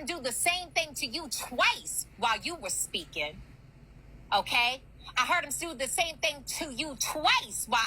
him do the same thing to you twice while you were speaking. Okay? I heard him do the same thing to you twice while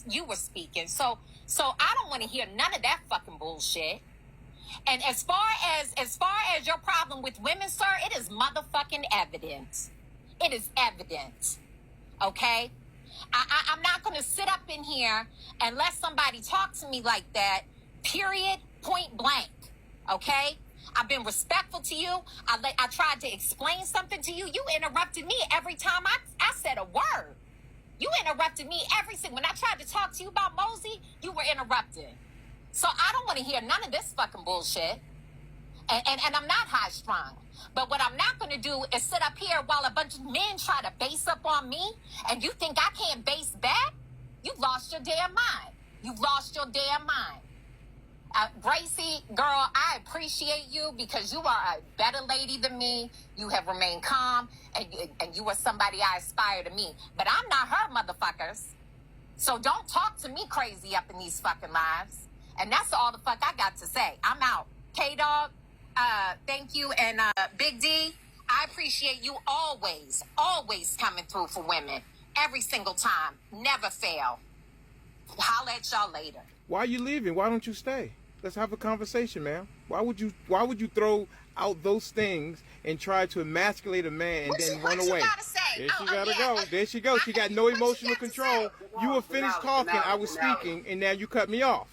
you were speaking. So I don't want to hear none of that fucking bullshit. And as far as your problem with women, sir, it is motherfucking evident. It is evident. Okay? I'm not going to sit up in here and let somebody talk to me like that, period, point blank. Okay? I've been respectful to you. I tried to explain something to you. You interrupted me every time I said a word. You interrupted me every single. When I tried to talk to you about Mosey, you were interrupted. So I don't want to hear none of this fucking bullshit. And I'm not high strung. But what I'm not going to do is sit up here while a bunch of men try to base up on me. And you think I can't base back? You lost your damn mind. You lost your damn mind. Gracie, girl, I appreciate you because you are a better lady than me. You have remained calm, and you are somebody I aspire to meet. But I'm not her, motherfuckers. So don't talk to me crazy up in these fucking lives. And that's all the fuck I got to say. I'm out. K-Dog, thank you. And Big D, I appreciate you always coming through for women. Every single time. Never fail. Holla at y'all later. Why are you leaving? Why don't you stay? Let's have a conversation, man. Why would you throw out those things and try to emasculate a man and then run away? There she gotta go. There she goes. She got no emotional control. You were finished talking. I was speaking, and now you cut me off.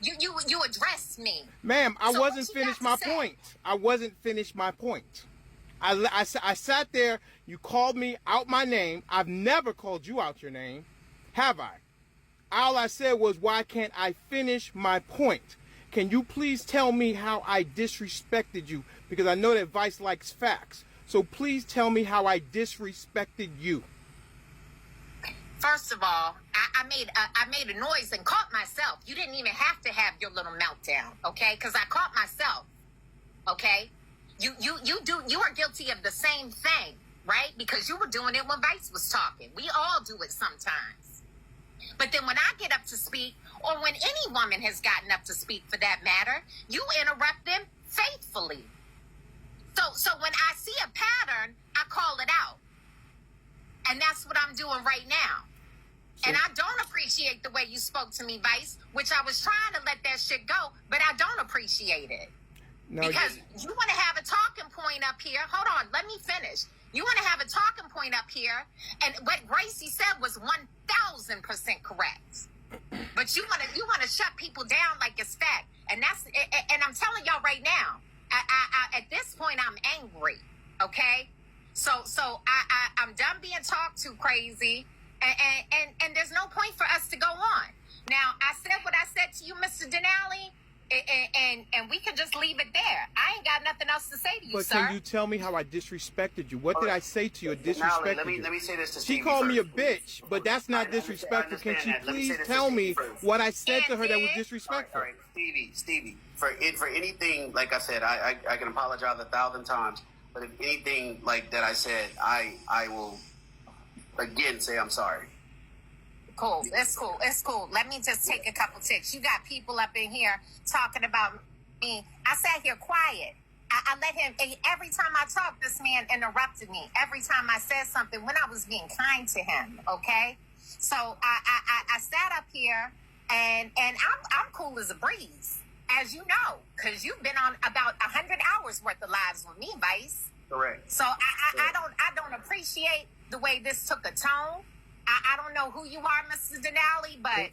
You addressed me. Ma'am, I wasn't finished my point. I wasn't finished my point. I sat there. You called me out my name. I've never called you out your name. Have I? All I said was, why can't I finish my point? Can you please tell me how I disrespected you? Because I know that Vice likes facts. So please tell me how I disrespected you. First of all, I made a noise and caught myself. You didn't even have to have your little meltdown, okay? Because I caught myself, okay? You are guilty of the same thing, right? Because you were doing it when Vice was talking. We all do it sometimes. But then when I get up to speak, or when any woman has gotten up to speak for that matter, you interrupt them faithfully. So when I see a pattern, I call it out. And that's what I'm doing right now. And I don't appreciate the way you spoke to me, Vice, which I was trying to let that shit go, but I don't appreciate it. No, because you want to have a talking point up here. Hold on, let me finish. You want to have a talking point up here, and what Gracie said was 1,000% correct. But you want to shut people down like it's fact, and I'm telling y'all right now, I at this point I'm angry. Okay, so I'm done being talked to crazy, and there's no point for us to go on. Now I said what I said to you, Mr. Denali. And we can just leave it there. I ain't got nothing else to say to you, sir. But can you tell me how I disrespected you? What did I say to you or disrespected you? Let me say this to Stevie. She called me a bitch, but that's not disrespectful. Can she please tell me what I said to her that was disrespectful? All right, Stevie, for anything, like I said, I can apologize 1,000 times, but if anything like that I said, I will again say I'm sorry. Cool. It's cool. It's cool. Let me just take a couple ticks. You got people up in here talking about me. I sat here quiet. I let him, every time I talked, this man interrupted me. Every time I said something when I was being kind to him, okay? So I sat up here, and I'm cool as a breeze, as you know, because you've been on about 100 hours worth of lives with me, Vice. Correct. So I don't appreciate the way this took a tone. I don't know who you are, Mr. Denali, but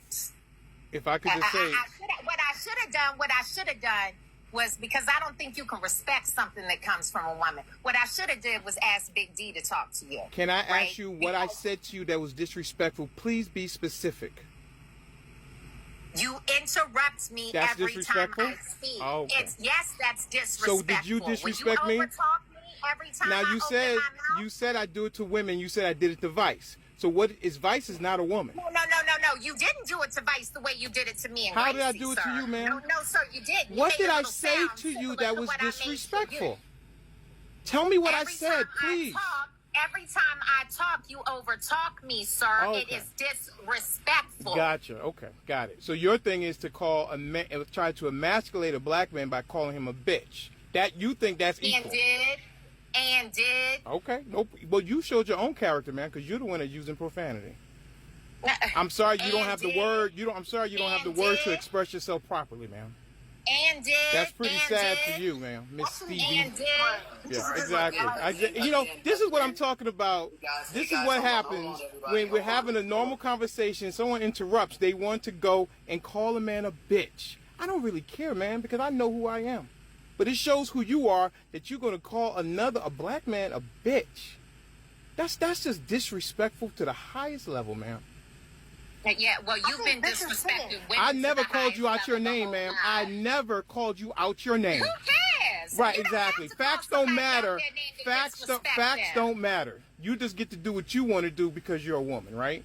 if I could just say what I should have done was, because I don't think you can respect something that comes from a woman. What I should have did was ask Big D to talk to you. Can I ask you what I said to you that was disrespectful? Please be specific. You interrupt me every time I speak. Oh, okay. Yes, that's disrespectful. So did you disrespect me? When you overtalk me every time now I open my mouth? You said I do it to women. You said I did it to Vice. So what is Vice is not a woman. No. You didn't do it to Vice the way you did it to me and How Gracie, did I do it sir. to you, man? No, sir, you didn't. What did I say to you that was disrespectful? Tell me what I said, please. Every time I talk, you overtalk me, sir. Okay. It is disrespectful. Gotcha. Okay, got it. So your thing is to try to emasculate a black man by calling him a bitch. That you think that's equal. And did. Okay. Nope. Well, you showed your own character, man, because you're the one that's using profanity. I'm sorry you don't have the word. I'm sorry you don't have the words to express yourself properly, ma'am. And did. That's pretty sad for you, man, Miss Stevie. And did. Yeah, exactly. This is what I'm talking about. This is what happens when we're having a normal conversation. Someone interrupts. They want to go and call a man a bitch. I don't really care, man, because I know who I am. But it shows who you are that you're going to call a black man, a bitch. That's just disrespectful to the highest level, man. Yeah, well, you've been disrespected. I never called you out your name, ma'am. I never called you out your name. Who cares? Right, exactly. Facts don't matter. Facts don't matter. You just get to do what you want to do because you're a woman, right?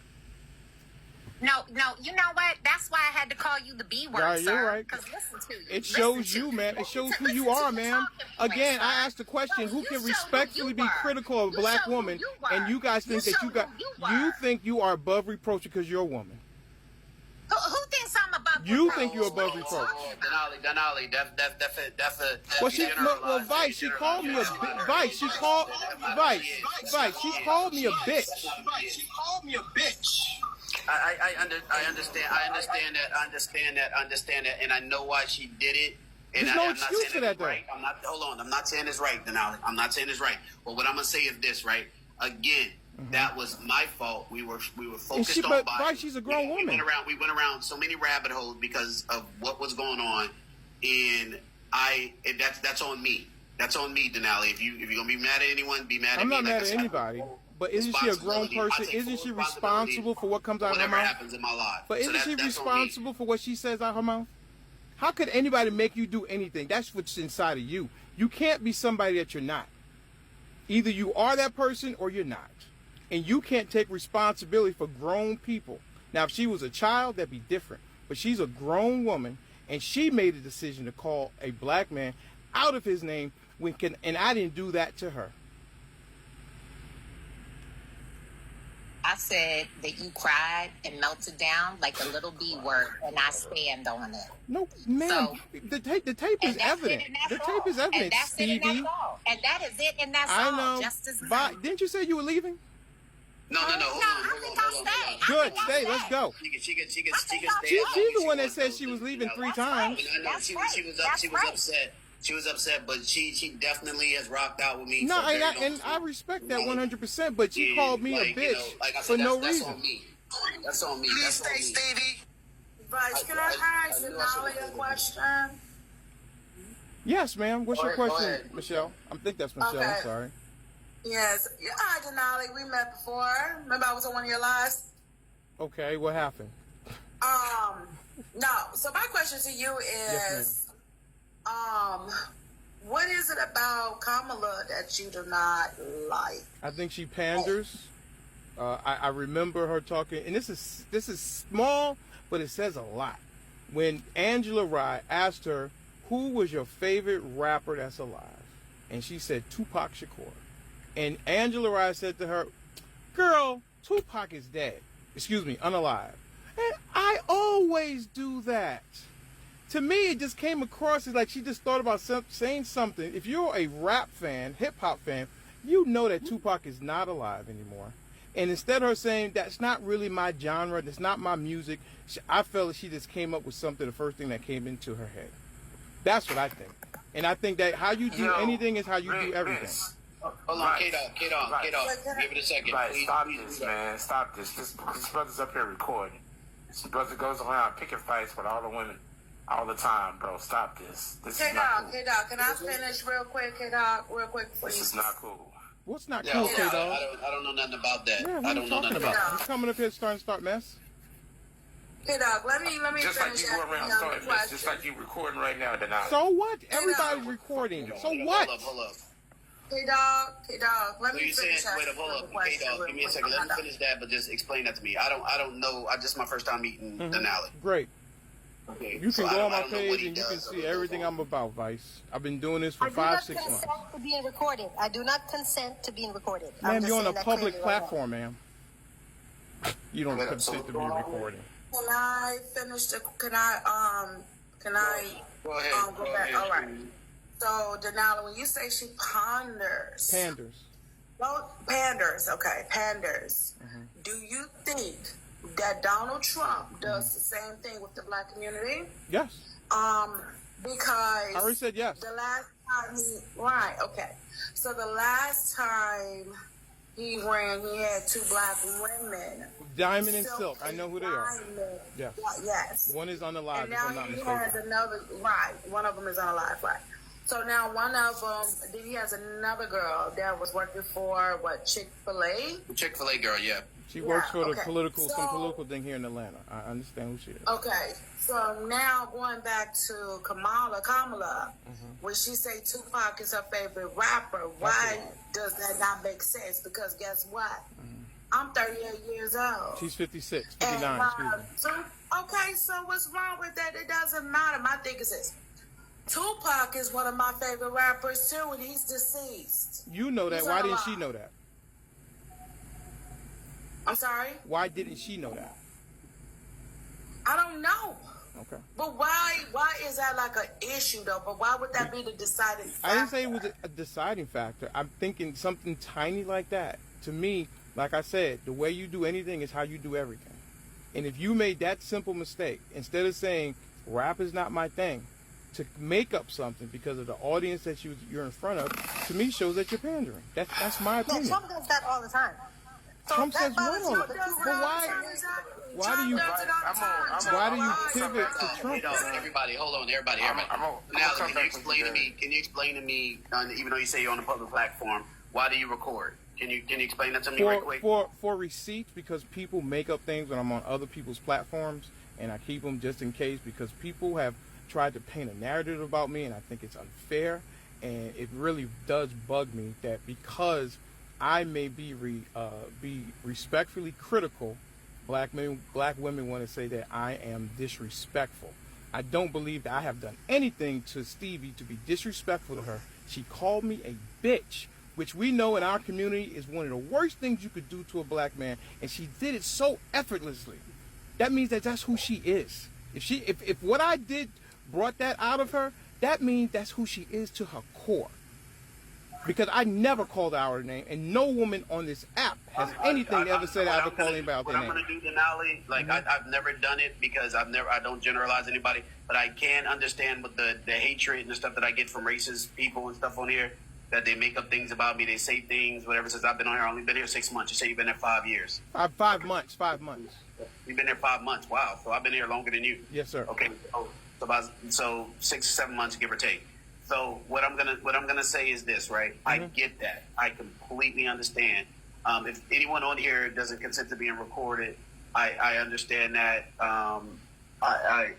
No, you know what? That's why I had to call you the B word, right, sir. You're right. Because listen to you. It shows you, man. It shows who you are, ma'am. Again, I asked the question, who can respectfully be critical of a black woman, and you guys think that you think you are above reproach because you're a woman. Who thinks I'm above reproach? You think you're above reproach. Denali, that's a well, Vice, she called me a Vice. She called me a bitch. I understand that, and I know why she did it. And There's no I'm excuse not saying for that, it's right. I'm not saying it's right, Denali. I'm not saying it's right. But what I'm gonna say is this, right? Again, that was my fault. We were focused on. But Vice, she's a grown woman. We went around so many rabbit holes because of what was going on, and that's on me. That's on me, Denali. If you're gonna be mad at anyone, be mad at me. I'm not mad at anybody. But isn't she a grown person? Isn't she responsible for what comes out of her mouth? Happens in my life. But isn't she responsible for what she says out of her mouth? How could anybody make you do anything? That's what's inside of you. You can't be somebody that you're not. Either you are that person or you're not. And you can't take responsibility for grown people. Now, if she was a child, that'd be different. But she's a grown woman, and she made a decision to call a black man out of his name, and I didn't do that to her. I said that you cried and melted down like a little B word, and I stand on it. No, ma'am. So, the tape is evident. The tape is evident, and that's Stevie. It, and that's all. And that is it, and that's all. I know. Just as Didn't you say you were leaving? No. I think I'll stay. Good, stay. Let's go. She can stay. She's the one that said she was leaving 3 times. I know she was upset. She was upset, but she definitely has rocked out with me. No, and I respect that 100%. But she called me a bitch for no reason. That's on me. Please stay, Stevie. Vice, can I ask Denali a question? Yes, ma'am. What's your Go question, ahead. Michelle? I think that's Michelle. Okay. I'm sorry. Yes. Yeah, hi, Denali. We met before. Remember I was on one of your lives? Okay, what happened? No. So my question to you is, what is it about Kamala that you do not like? I think she panders. I remember her talking, and this is small, but it says a lot. When Angela Rye asked her, who was your favorite rapper that's alive? And she said Tupac Shakur. And Angela Rye said to her, girl, Tupac is dead. Excuse me, unalive. And I always do that. To me, it just came across as like she just thought about saying something. If you're a rap fan, hip-hop fan, you know that Tupac is not alive anymore. And instead of her saying, that's not really my genre, that's not my music, I felt that she just came up with something, the first thing that came into her head. That's what I think. And I think that how you do anything is how you do everything. Hold on, K-Dog. Give it a second. Right, stop this, man. Stop this. This brother's up here recording. This brother goes around picking fights with all the women all the time, bro. Stop this. This is not cool. K-Dog, can I finish real quick, K-Dog? Real quick, please. This is not cool. What's not cool, K-Dog? I don't know nothing about that. Yeah, I don't know nothing about that. You coming up here starting to start mess? K-Dog, let me Just finish like you go around starting this, just like you recording right now, Denali. So what? Everybody's recording. So what? Hold up. K-Dog, let So me you saying, finish. wait up, hold up. K-Dog, give me a second. Let me finish that, but just explain that to me. I don't know. This is my first time meeting Denali. Great. Okay. You can So go on my I don't know what page he and you can does see or everything does. I'm about, Vice. I've been doing this for I do 5-6 not months. consent to being recorded. I do not consent to being recorded. I'm Ma'am, just you're on a saying that public clearly right now. platform, ma'am. You don't consent to be recording. Can I finish the? Can I Go ahead. go back? All right. So, Denali, when you say she ponders, Panders. well, panders, okay, panders. Do you think that Donald Trump does the same thing with the black community? Yes. Because I already said yes. the last time right, okay. So the last time he ran, he had 2 black women. Diamond and Silk. I know who they are. Diamond. Yes. Yes. One is unalive, And if now I'm not he mistaken. has another, right, one of them is unalive, right. So now one of them, then he has another girl that was working for, what, Chick-fil-A? Chick-fil-A girl, yeah. She works for the okay. some political thing here in Atlanta. I understand who she is. Okay, so now going back to Kamala, when she say Tupac is her favorite rapper, why does that not make sense? Because guess what? I'm 38 years old. She's 56, And, 59, excuse me. okay, so what's wrong with that? It doesn't matter. My thing is this. Tupac is one of my favorite rappers too, and he's deceased. You know that. He's Why didn't unalive. she know that? I'm sorry? Why didn't she know that? I don't know. Okay. But why is that like an issue though? But why would that be the deciding factor? I didn't say it was a deciding factor. I'm thinking something tiny like that. To me, like I said, the way you do anything is how you do everything. And if you made that simple mistake, instead of saying rap is not my thing, to make up something because of the audience that you're in front of, to me shows that you're pandering. That's my Yeah, opinion. Trump does that all the time. So Trump that says bothers no. you, But but you why do you pivot to Trump? Everybody, hold on, everybody. Now, can you explain to me, even though you say you're on a public platform, why do you record? Can you explain that to me right quick? For receipts, because people make up things when I'm on other people's platforms, and I keep them just in case, because people have tried to paint a narrative about me, and I think it's unfair, and it really does bug me that because I may be respectfully critical, black women want to say that I am disrespectful. I don't believe that I have done anything to Stevie to be disrespectful to her. She called me a bitch, which we know in our community is one of the worst things you could do to a black man, and she did it so effortlessly. That means that that's who she is. If what I did brought that out of her, that means that's who she is to her core. Because I never called out her name, and no woman on this app has anything to ever said I ever called anybody out their name. What I'm going to do, Denali, like I've never done it because I don't generalize anybody, but I can understand with the hatred and the stuff that I get from racist people and stuff on here, that they make up things about me, they say things, whatever. Since I've been on here, I've only been here 6 months. You say you've been there 5 years. 5 months. 5 months. You've been there 5 months. Wow. So I've been here longer than you. Yes, sir. Okay. So 6 or 7 months, give or take. So what I'm gonna say is this, right? I get that. I completely understand. If anyone on here doesn't consent to being recorded, I understand that. I